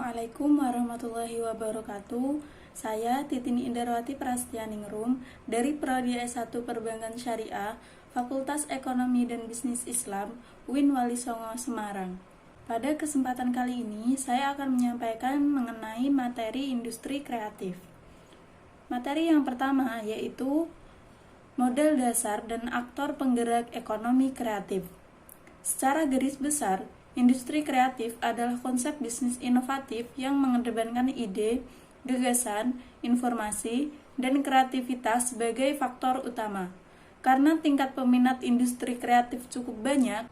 Assalamualaikum warahmatullahi wabarakatuh. Saya Titini Indarwati Prasetyaningrum dari Prodi S1 Perbankan Syariah, Fakultas Ekonomi dan Bisnis Islam, UIN Wali Songo, Semarang. Pada kesempatan kali ini, saya akan menyampaikan mengenai materi industri kreatif. Materi yang pertama yaitu model dasar dan aktor penggerak ekonomi kreatif. Secara garis besar, industri kreatif adalah konsep bisnis inovatif yang mengedepankan ide, gagasan, informasi, dan kreativitas sebagai faktor utama. Karena tingkat peminat industri kreatif cukup banyak,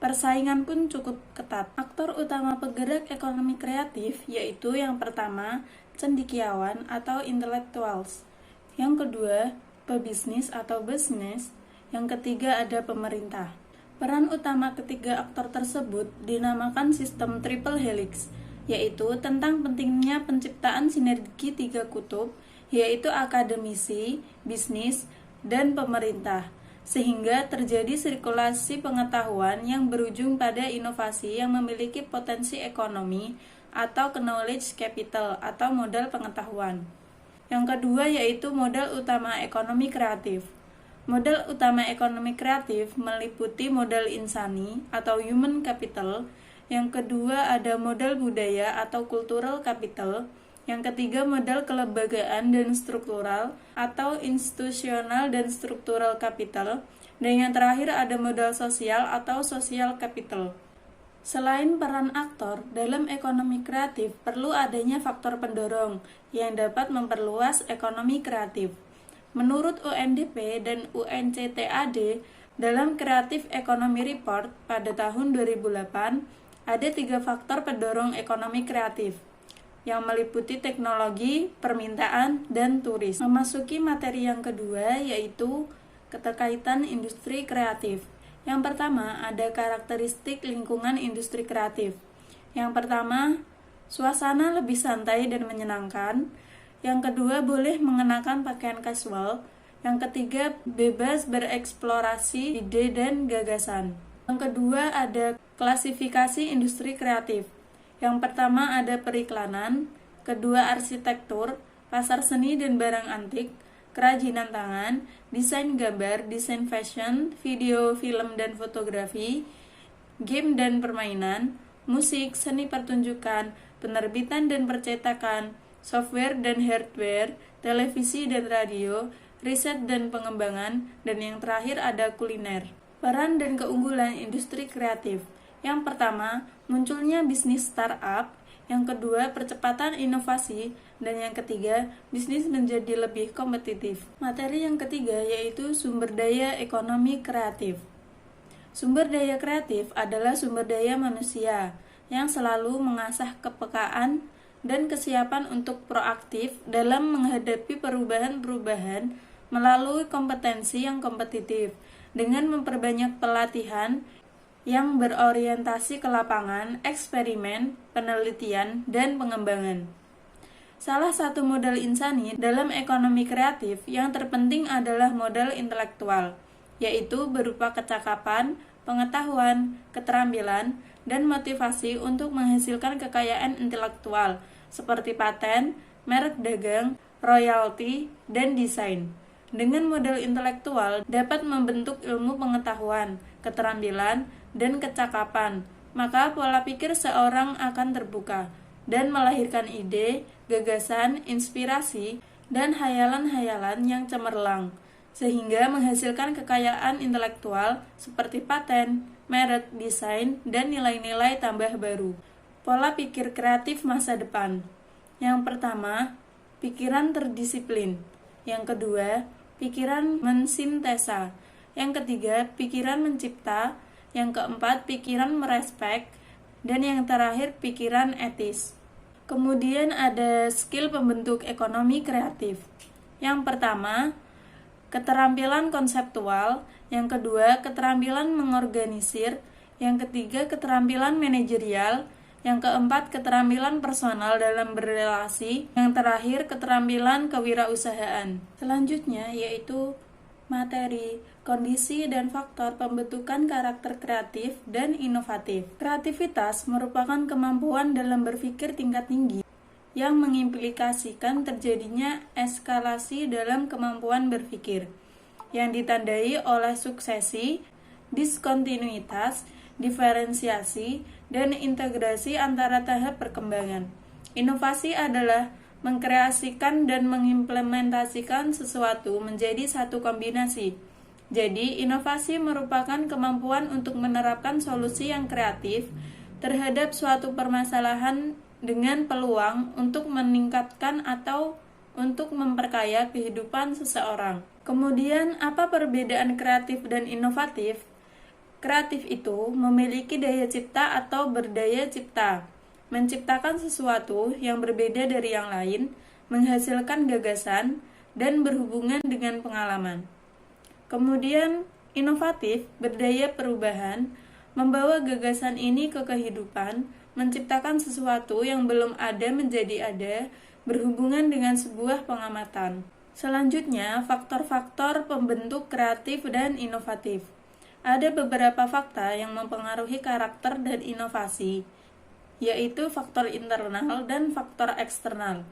persaingan pun cukup ketat. Aktor utama penggerak ekonomi kreatif yaitu yang pertama, cendekiawan atau intellectuals. Yang kedua, pebisnis atau business. Yang ketiga ada pemerintah. Peran utama ketiga aktor tersebut dinamakan sistem triple helix, yaitu tentang pentingnya penciptaan sinergi tiga kutub, yaitu akademisi, bisnis, dan pemerintah, sehingga terjadi sirkulasi pengetahuan yang berujung pada inovasi yang memiliki potensi ekonomi atau knowledge capital atau modal pengetahuan. Yang kedua yaitu modal utama ekonomi kreatif. Modal utama ekonomi kreatif meliputi modal insani atau human capital, yang kedua ada modal budaya atau cultural capital, yang ketiga modal kelembagaan dan struktural atau institusional dan struktural capital, dan yang terakhir ada modal sosial atau social capital. Selain peran aktor, dalam ekonomi kreatif perlu adanya faktor pendorong yang dapat memperluas ekonomi kreatif. Menurut UNDP dan UNCTAD, dalam Creative Economy Report pada tahun 2008, ada 3 faktor pendorong ekonomi kreatif, yang meliputi teknologi, permintaan, dan turis. Memasuki materi yang kedua, yaitu keterkaitan industri kreatif. Yang pertama, ada karakteristik lingkungan industri kreatif. Yang pertama, suasana lebih santai dan menyenangkan. Yang kedua, boleh mengenakan pakaian casual. Yang ketiga, bebas bereksplorasi ide dan gagasan. Yang kedua, ada klasifikasi industri kreatif. Yang pertama ada periklanan, kedua arsitektur, pasar seni dan barang antik, kerajinan tangan, desain gambar, desain fashion, video, film dan fotografi, game dan permainan, musik, seni pertunjukan, penerbitan dan percetakan, software dan hardware, televisi dan radio, riset dan pengembangan, dan yang terakhir ada kuliner. Peran dan keunggulan industri kreatif. Yang pertama, munculnya bisnis startup. Yang kedua, percepatan inovasi. Dan yang ketiga, bisnis menjadi lebih kompetitif. Materi yang ketiga yaitu sumber daya ekonomi kreatif. Sumber daya kreatif adalah sumber daya manusia yang selalu mengasah kepekaan dan kesiapan untuk proaktif dalam menghadapi perubahan-perubahan melalui kompetensi yang kompetitif dengan memperbanyak pelatihan yang berorientasi ke lapangan, eksperimen, penelitian, dan pengembangan. Salah satu modal insani dalam ekonomi kreatif yang terpenting adalah modal intelektual, yaitu berupa kecakapan, pengetahuan, keterampilan, dan motivasi untuk menghasilkan kekayaan intelektual seperti paten, merek dagang, royalti, dan desain. Dengan modal intelektual dapat membentuk ilmu pengetahuan, keterampilan, dan kecakapan, maka pola pikir seorang akan terbuka dan melahirkan ide, gagasan, inspirasi, dan hayalan-hayalan yang cemerlang, sehingga menghasilkan kekayaan intelektual seperti paten, merek, desain, dan nilai-nilai tambah baru. Pola pikir kreatif masa depan. Yang pertama, pikiran terdisiplin. Yang kedua, pikiran mensintesa. Yang ketiga, pikiran mencipta. Yang keempat, pikiran merespek. Dan yang terakhir, pikiran etis. Kemudian ada skill pembentuk ekonomi kreatif. Yang pertama, keterampilan konseptual. Yang kedua, keterampilan mengorganisir. Yang ketiga, keterampilan manajerial. Yang keempat, keterampilan personal dalam berrelasi. Yang terakhir, keterampilan kewirausahaan. Selanjutnya yaitu materi, kondisi, dan faktor pembentukan karakter kreatif dan inovatif. Kreativitas merupakan kemampuan dalam berpikir tingkat tinggi yang mengimplikasikan terjadinya eskalasi dalam kemampuan berpikir, yang ditandai oleh suksesi, diskontinuitas, diferensiasi, dan integrasi antara tahap perkembangan. Inovasi adalah mengkreasikan dan mengimplementasikan sesuatu menjadi satu kombinasi. Jadi, inovasi merupakan kemampuan untuk menerapkan solusi yang kreatif terhadap suatu permasalahan dengan peluang untuk meningkatkan atau untuk memperkaya kehidupan seseorang. Kemudian, apa perbedaan kreatif dan inovatif? Kreatif itu memiliki daya cipta atau berdaya cipta, menciptakan sesuatu yang berbeda dari yang lain, menghasilkan gagasan, dan berhubungan dengan pengalaman. Kemudian, inovatif, berdaya perubahan, membawa gagasan ini ke kehidupan, menciptakan sesuatu yang belum ada menjadi ada, berhubungan dengan sebuah pengamatan. Selanjutnya, faktor-faktor pembentuk kreatif dan inovatif. Ada beberapa fakta yang mempengaruhi karakter dan inovasi, yaitu faktor internal dan faktor eksternal.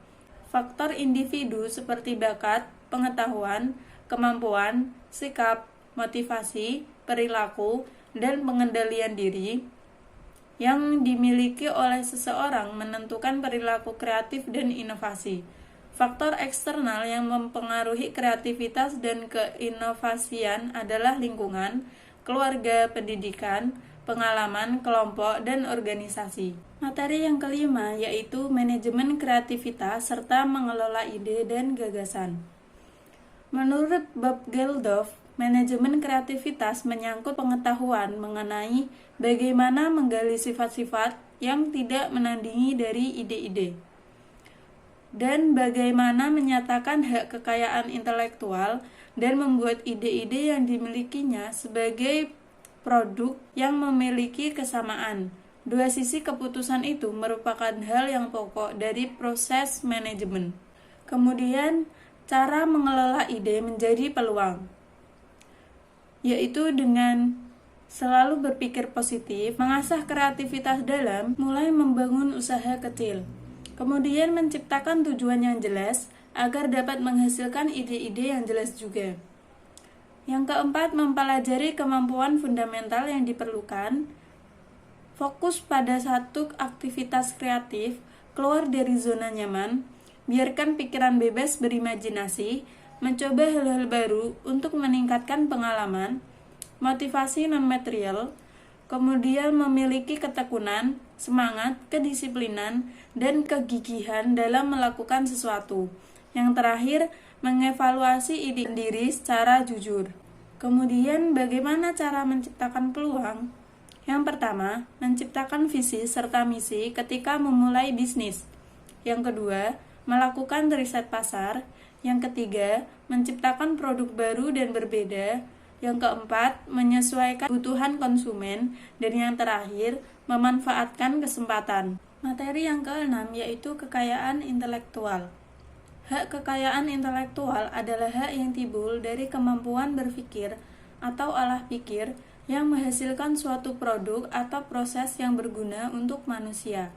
Faktor individu seperti bakat, pengetahuan, kemampuan, sikap, motivasi, perilaku, dan pengendalian diri yang dimiliki oleh seseorang menentukan perilaku kreatif dan inovasi. Faktor eksternal yang mempengaruhi kreativitas dan keinovasian adalah lingkungan, keluarga, pendidikan, pengalaman, kelompok, dan organisasi. Materi yang kelima yaitu manajemen kreativitas serta mengelola ide dan gagasan. Menurut Bob Geldof, manajemen kreativitas menyangkut pengetahuan mengenai bagaimana menggali sifat-sifat yang tidak menandingi dari ide-ide, dan bagaimana menyatakan hak kekayaan intelektual dan membuat ide-ide yang dimilikinya sebagai produk yang memiliki kesamaan. Dua sisi keputusan itu merupakan hal yang pokok dari proses manajemen. Kemudian, cara mengelola ide menjadi peluang, yaitu dengan selalu berpikir positif, mengasah kreativitas dalam mulai membangun usaha kecil. Kemudian menciptakan tujuan yang jelas agar dapat menghasilkan ide-ide yang jelas juga. Yang keempat, mempelajari kemampuan fundamental yang diperlukan. Fokus pada satu aktivitas kreatif, keluar dari zona nyaman, biarkan pikiran bebas berimajinasi, mencoba hal-hal baru untuk meningkatkan pengalaman, motivasi non-material, kemudian memiliki ketekunan, semangat, kedisiplinan, dan kegigihan dalam melakukan sesuatu. Yang terakhir, mengevaluasi ide diri secara jujur. Kemudian, bagaimana cara menciptakan peluang? Yang pertama, menciptakan visi serta misi ketika memulai bisnis. Yang kedua, melakukan riset pasar. Yang ketiga, menciptakan produk baru dan berbeda. Yang keempat, menyesuaikan kebutuhan konsumen. Dan yang terakhir, memanfaatkan kesempatan. Materi yang keenam yaitu kekayaan intelektual. Hak kekayaan intelektual adalah hak yang timbul dari kemampuan berpikir atau olah pikir yang menghasilkan suatu produk atau proses yang berguna untuk manusia.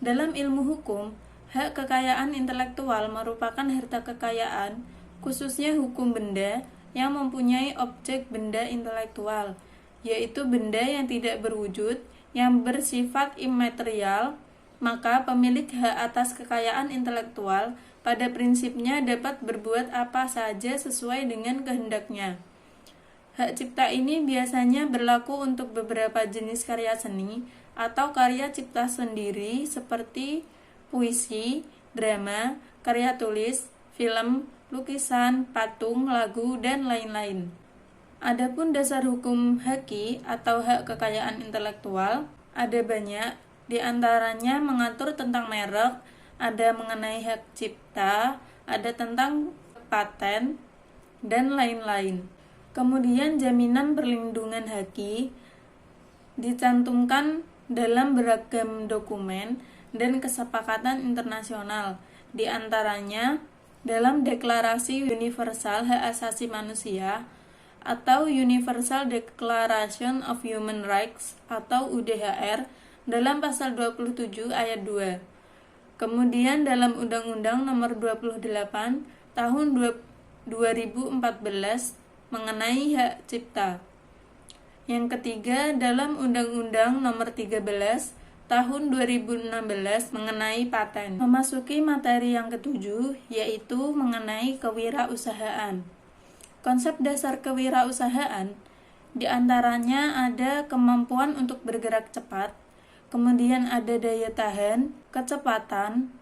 Dalam ilmu hukum, hak kekayaan intelektual merupakan harta kekayaan, khususnya hukum benda, yang mempunyai objek benda intelektual, yaitu benda yang tidak berwujud, yang bersifat imaterial. Maka pemilik hak atas kekayaan intelektual pada prinsipnya dapat berbuat apa saja sesuai dengan kehendaknya. Hak cipta ini biasanya berlaku untuk beberapa jenis karya seni atau karya cipta sendiri seperti puisi, drama, karya tulis, film, lukisan, patung, lagu, dan lain-lain. Adapun dasar hukum haki atau hak kekayaan intelektual ada banyak, di antaranya mengatur tentang merek, ada mengenai hak cipta, ada tentang paten, dan lain-lain. Kemudian jaminan perlindungan haki dicantumkan dalam beragam dokumen dan kesepakatan internasional, di antaranya dalam Deklarasi Universal Hak Asasi Manusia, atau Universal Declaration of Human Rights atau UDHR dalam pasal 27 ayat 2. Kemudian dalam Undang-Undang Nomor 28 Tahun 2014 mengenai hak cipta. Yang ketiga dalam Undang-Undang Nomor 13 Tahun 2016 mengenai paten. Memasuki materi yang ketujuh, yaitu mengenai kewirausahaan. Konsep dasar kewirausahaan diantaranya ada kemampuan untuk bergerak cepat, kemudian ada daya tahan, kecepatan,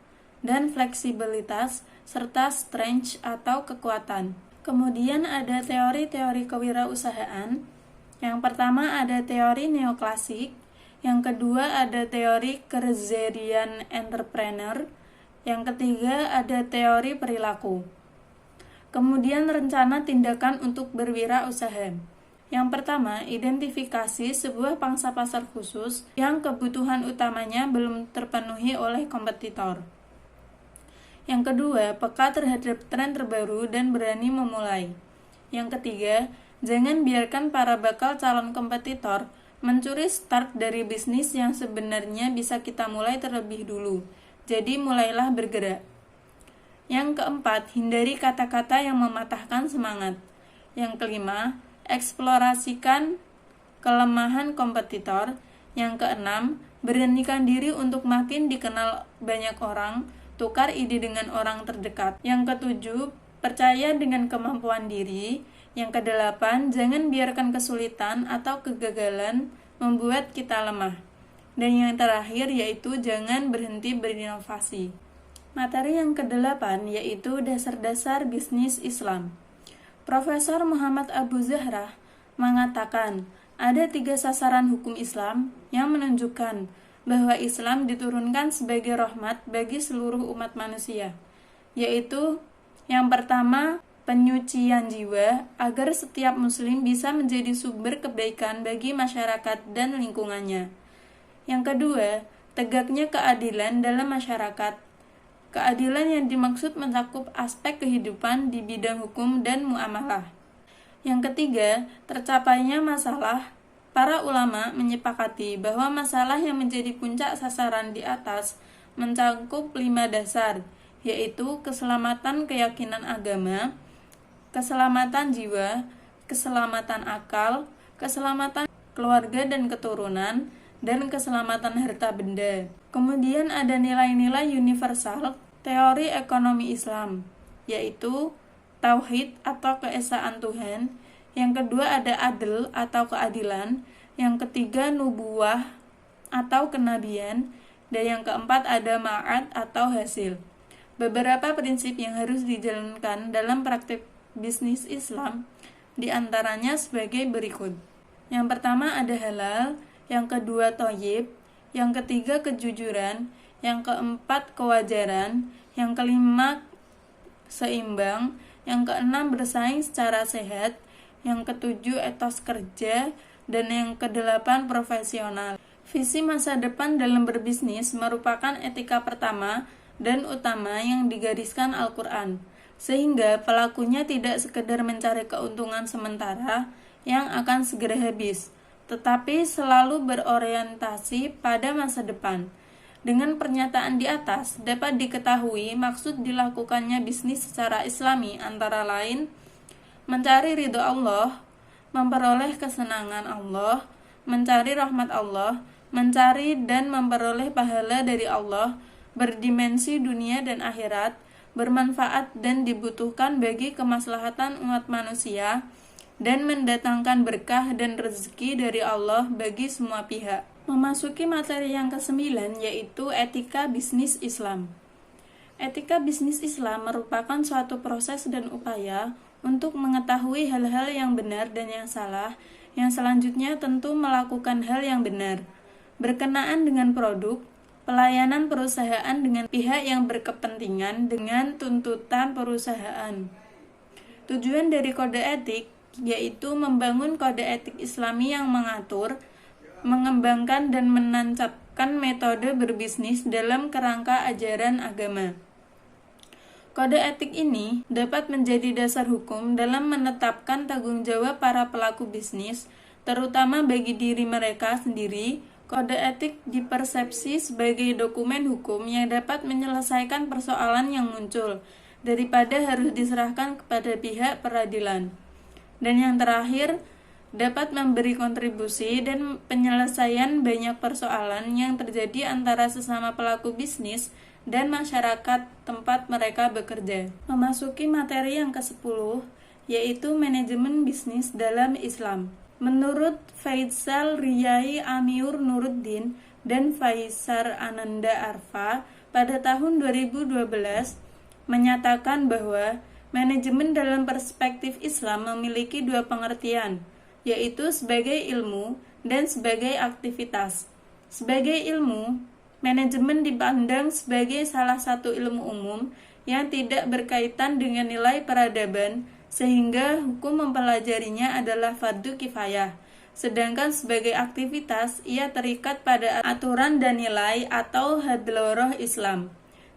dan fleksibilitas, serta strength atau kekuatan. Kemudian ada teori-teori kewirausahaan. Yang pertama ada teori neoklasik, yang kedua ada teori Kerzerian entrepreneur, yang ketiga ada teori perilaku. Kemudian rencana tindakan untuk berwirausaha. Yang pertama, identifikasi sebuah pangsa pasar khusus yang kebutuhan utamanya belum terpenuhi oleh kompetitor. Yang kedua, peka terhadap tren terbaru dan berani memulai. Yang ketiga, jangan biarkan para bakal calon kompetitor mencuri start dari bisnis yang sebenarnya bisa kita mulai terlebih dulu. Jadi mulailah bergerak. Yang keempat, hindari kata-kata yang mematahkan semangat. Yang kelima, eksplorasikan kelemahan kompetitor. Yang keenam, beranikan diri untuk makin dikenal banyak orang, tukar ide dengan orang terdekat. Yang ketujuh, percaya dengan kemampuan diri. Yang kedelapan, jangan biarkan kesulitan atau kegagalan membuat kita lemah. Dan yang terakhir yaitu jangan berhenti berinovasi. Materi yang kedelapan yaitu dasar-dasar bisnis Islam. Profesor Muhammad Abu Zahrah mengatakan ada 3 sasaran hukum Islam yang menunjukkan bahwa Islam diturunkan sebagai rahmat bagi seluruh umat manusia, yaitu yang pertama, penyucian jiwa agar setiap muslim bisa menjadi sumber kebaikan bagi masyarakat dan lingkungannya. Yang kedua, tegaknya keadilan dalam masyarakat. Keadilan yang dimaksud mencakup aspek kehidupan di bidang hukum dan muamalah. Yang ketiga, tercapainya masalah. Para ulama menyepakati bahwa masalah yang menjadi puncak sasaran di atas mencakup 5 dasar, yaitu keselamatan keyakinan agama, keselamatan jiwa, keselamatan akal, keselamatan keluarga dan keturunan, dan keselamatan harta benda. Kemudian ada nilai-nilai universal teori ekonomi Islam, yaitu tauhid atau keesaan Tuhan. Yang kedua ada adl atau keadilan. Yang ketiga nubuwah atau kenabian. Dan yang keempat ada ma'ad atau hasil. Beberapa prinsip yang harus dijalankan dalam praktik bisnis Islam diantaranya sebagai berikut. Yang pertama ada halal, yang kedua thayyib, yang ketiga kejujuran, yang keempat kewajaran, yang kelima seimbang, yang keenam bersaing secara sehat, yang ketujuh etos kerja, dan yang kedelapan profesional. Visi masa depan dalam berbisnis merupakan etika pertama dan utama yang digariskan Al-Quran, sehingga pelakunya tidak sekedar mencari keuntungan sementara yang akan segera habis, tetapi selalu berorientasi pada masa depan. Dengan pernyataan di atas, dapat diketahui maksud dilakukannya bisnis secara islami antara lain mencari ridho Allah, memperoleh kesenangan Allah, mencari rahmat Allah, mencari dan memperoleh pahala dari Allah, berdimensi dunia dan akhirat, bermanfaat dan dibutuhkan bagi kemaslahatan umat manusia, dan mendatangkan berkah dan rezeki dari Allah bagi semua pihak. Memasuki materi yang ke-9 yaitu etika bisnis Islam. Etika bisnis Islam merupakan suatu proses dan upaya untuk mengetahui hal-hal yang benar dan yang salah, yang selanjutnya tentu melakukan hal yang benar, berkenaan dengan produk, pelayanan perusahaan dengan pihak yang berkepentingan dengan tuntutan perusahaan. Tujuan dari kode etik yaitu membangun kode etik Islami yang mengatur, mengembangkan dan menancapkan metode berbisnis dalam kerangka ajaran agama. Kode etik ini dapat menjadi dasar hukum dalam menetapkan tanggung jawab para pelaku bisnis, terutama bagi diri mereka sendiri. Kode etik dipersepsi sebagai dokumen hukum yang dapat menyelesaikan persoalan yang muncul, daripada harus diserahkan kepada pihak peradilan. Dan yang terakhir, dapat memberi kontribusi dan penyelesaian banyak persoalan yang terjadi antara sesama pelaku bisnis dan masyarakat tempat mereka bekerja. Memasuki materi yang ke-10, yaitu manajemen bisnis dalam Islam. Menurut Faisal Riyai Amiur Nuruddin dan Faisal Ananda Arfa pada tahun 2012 menyatakan bahwa manajemen dalam perspektif Islam memiliki dua pengertian, yaitu sebagai ilmu dan sebagai aktivitas. Sebagai ilmu, manajemen dipandang sebagai salah satu ilmu umum yang tidak berkaitan dengan nilai peradaban, sehingga hukum mempelajarinya adalah fardu kifayah. Sedangkan sebagai aktivitas, ia terikat pada aturan dan nilai atau hadloroh Islam.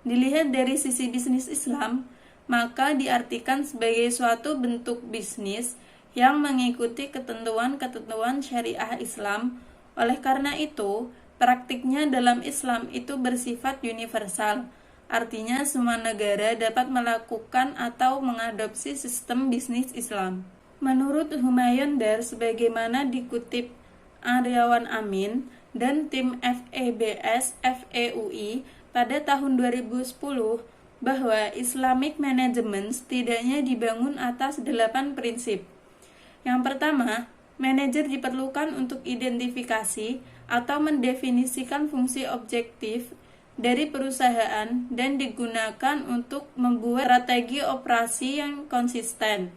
Dilihat dari sisi bisnis Islam, maka diartikan sebagai suatu bentuk bisnis yang mengikuti ketentuan-ketentuan syariah Islam. Oleh karena itu, praktiknya dalam Islam itu bersifat universal, artinya semua negara dapat melakukan atau mengadopsi sistem bisnis Islam. Menurut Humayun Dar, sebagaimana dikutip Aryawan Amin dan tim FEBS FEUI pada tahun 2010, bahwa Islamic Management setidaknya dibangun atas 8 prinsip. Yang pertama, manajer diperlukan untuk identifikasi atau mendefinisikan fungsi objektif dari perusahaan dan digunakan untuk membuat strategi operasi yang konsisten.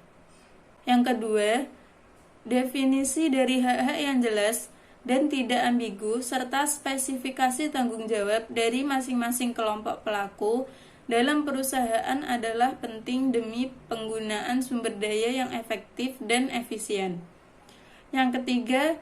Yang kedua, definisi dari hak-hak yang jelas dan tidak ambigu serta spesifikasi tanggung jawab dari masing-masing kelompok pelaku dalam perusahaan adalah penting demi penggunaan sumber daya yang efektif dan efisien. Yang ketiga,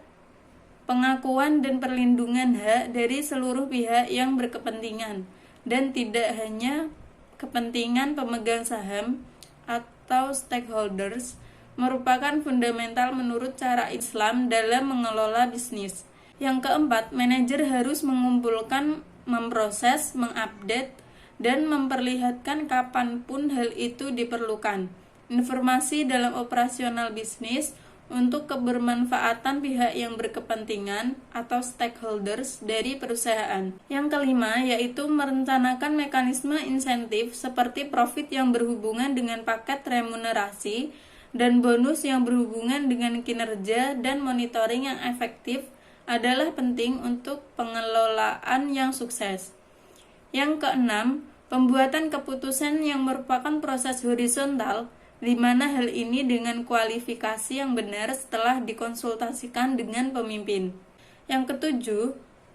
pengakuan dan perlindungan hak dari seluruh pihak yang berkepentingan dan tidak hanya kepentingan pemegang saham atau stakeholders merupakan fundamental menurut cara Islam dalam mengelola bisnis. Yang keempat, manajer harus mengumpulkan, memproses, mengupdate, dan memperlihatkan kapanpun hal itu diperlukan informasi dalam operasional bisnis untuk kebermanfaatan pihak yang berkepentingan atau stakeholders dari perusahaan. Yang kelima, yaitu merencanakan mekanisme insentif seperti profit yang berhubungan dengan paket remunerasi dan bonus yang berhubungan dengan kinerja dan monitoring yang efektif adalah penting untuk pengelolaan yang sukses. Yang keenam, pembuatan keputusan yang merupakan proses horizontal, di mana hal ini dengan kualifikasi yang benar setelah dikonsultasikan dengan pemimpin. Yang ketujuh,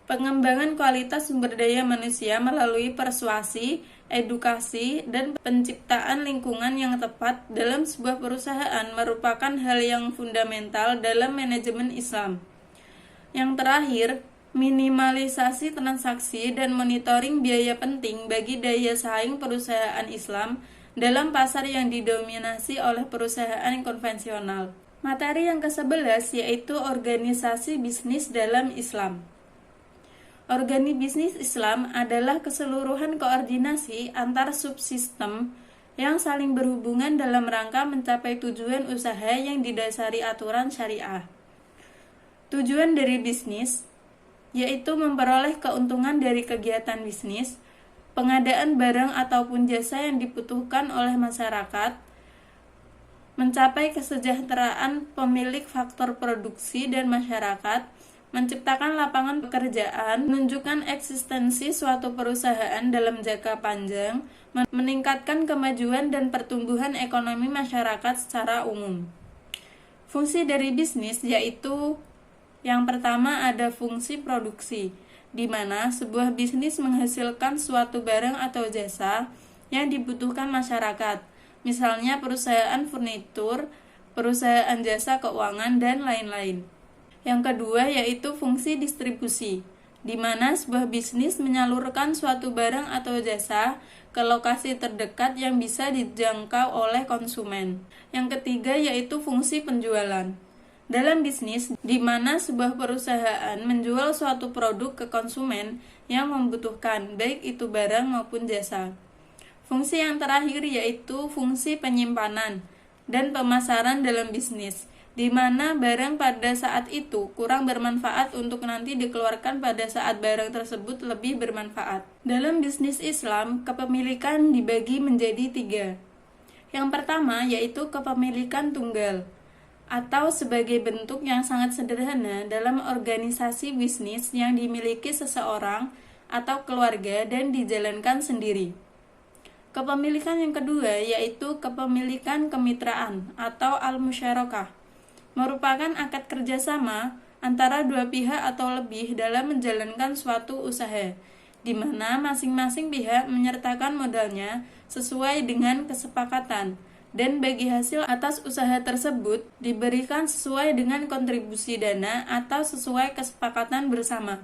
pengembangan kualitas sumber daya manusia melalui persuasi, edukasi, dan penciptaan lingkungan yang tepat dalam sebuah perusahaan merupakan hal yang fundamental dalam manajemen Islam. Yang terakhir, minimalisasi transaksi dan monitoring biaya penting bagi daya saing perusahaan Islam dalam pasar yang didominasi oleh perusahaan konvensional. Materi yang ke-11 yaitu organisasi bisnis dalam Islam. Organisasi bisnis Islam adalah keseluruhan koordinasi antar subsistem yang saling berhubungan dalam rangka mencapai tujuan usaha yang didasari aturan syariah. Tujuan dari bisnis yaitu memperoleh keuntungan dari kegiatan bisnis, pengadaan barang ataupun jasa yang dibutuhkan oleh masyarakat, mencapai kesejahteraan pemilik faktor produksi dan masyarakat, menciptakan lapangan pekerjaan, menunjukkan eksistensi suatu perusahaan dalam jangka panjang, meningkatkan kemajuan dan pertumbuhan ekonomi masyarakat secara umum. Fungsi dari bisnis yaitu yang pertama ada fungsi produksi, di mana sebuah bisnis menghasilkan suatu barang atau jasa yang dibutuhkan masyarakat, misalnya perusahaan furnitur, perusahaan jasa keuangan, dan lain-lain. Yang kedua yaitu fungsi distribusi, di mana sebuah bisnis menyalurkan suatu barang atau jasa ke lokasi terdekat yang bisa dijangkau oleh konsumen. Yang ketiga yaitu fungsi penjualan. Dalam bisnis, di mana sebuah perusahaan menjual suatu produk ke konsumen yang membutuhkan, baik itu barang maupun jasa. Fungsi yang terakhir yaitu fungsi penyimpanan dan pemasaran dalam bisnis, di mana barang pada saat itu kurang bermanfaat untuk nanti dikeluarkan pada saat barang tersebut lebih bermanfaat. Dalam bisnis Islam, kepemilikan dibagi menjadi 3. Yang pertama yaitu kepemilikan tunggal, atau sebagai bentuk yang sangat sederhana dalam organisasi bisnis yang dimiliki seseorang atau keluarga dan dijalankan sendiri. Kepemilikan yang kedua yaitu kepemilikan kemitraan atau al-musyarakah, merupakan akad kerjasama antara dua pihak atau lebih dalam menjalankan suatu usaha, di mana masing-masing pihak menyertakan modalnya sesuai dengan kesepakatan, dan bagi hasil atas usaha tersebut diberikan sesuai dengan kontribusi dana atau sesuai kesepakatan bersama.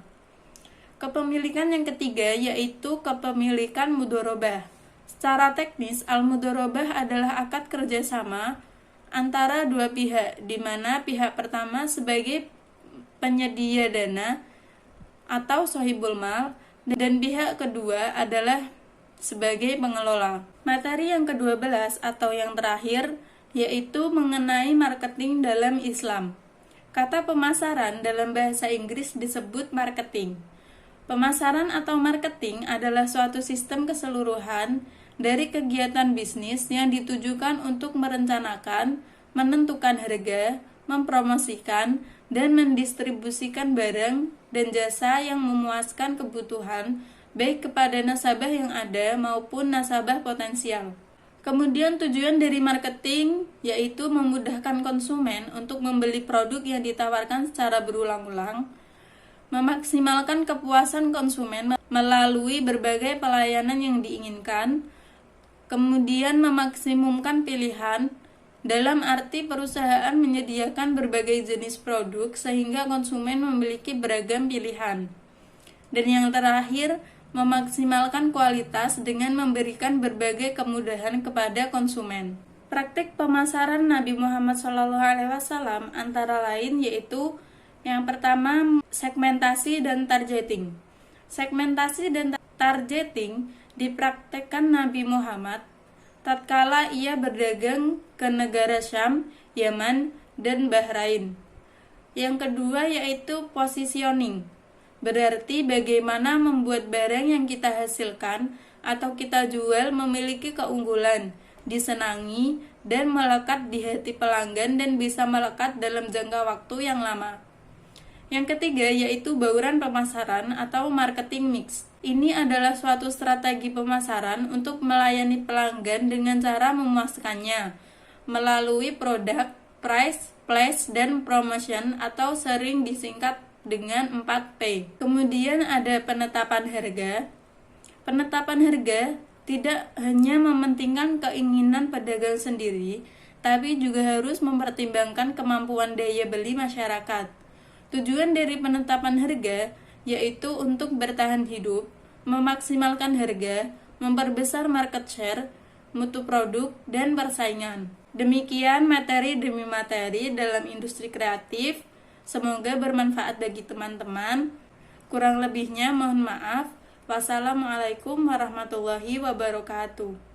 Kepemilikan yang ketiga yaitu kepemilikan mudharabah. Secara teknis, al-mudharabah adalah akad kerjasama antara dua pihak, di mana pihak pertama sebagai penyedia dana atau sahibul mal dan pihak kedua adalah sebagai pengelola. Materi yang ke-12 atau yang terakhir yaitu mengenai marketing dalam Islam. Kata pemasaran dalam bahasa Inggris disebut marketing. Pemasaran atau marketing adalah suatu sistem keseluruhan dari kegiatan bisnis yang ditujukan untuk merencanakan, menentukan harga, mempromosikan, dan mendistribusikan barang dan jasa yang memuaskan kebutuhan baik kepada nasabah yang ada maupun nasabah potensial. Kemudian tujuan dari marketing yaitu memudahkan konsumen untuk membeli produk yang ditawarkan secara berulang-ulang, memaksimalkan kepuasan konsumen melalui berbagai pelayanan yang diinginkan, kemudian memaksimumkan pilihan, dalam arti perusahaan menyediakan berbagai jenis produk sehingga konsumen memiliki beragam pilihan. Dan yang terakhir, memaksimalkan kualitas dengan memberikan berbagai kemudahan kepada konsumen. Praktik pemasaran Nabi Muhammad SAW antara lain yaitu yang pertama segmentasi dan targeting. Segmentasi dan targeting dipraktekkan Nabi Muhammad tatkala ia berdagang ke negara Syam, Yaman, dan Bahrain. Yang kedua yaitu positioning. Berarti bagaimana membuat barang yang kita hasilkan atau kita jual memiliki keunggulan, disenangi, dan melekat di hati pelanggan dan bisa melekat dalam jangka waktu yang lama. Yang ketiga yaitu bauran pemasaran atau marketing mix. Ini adalah suatu strategi pemasaran untuk melayani pelanggan dengan cara memuaskannya melalui produk, price, place, dan promotion atau sering disingkat dengan 4P. Kemudian ada penetapan harga. Penetapan harga tidak hanya mementingkan keinginan pedagang sendiri, tapi juga harus mempertimbangkan kemampuan daya beli masyarakat. Tujuan dari penetapan harga yaitu untuk bertahan hidup, memaksimalkan harga, memperbesar market share, mutu produk, dan persaingan. Demikian materi demi materi dalam industri kreatif. Semoga bermanfaat bagi teman-teman. Kurang lebihnya mohon maaf. Wassalamualaikum warahmatullahi wabarakatuh.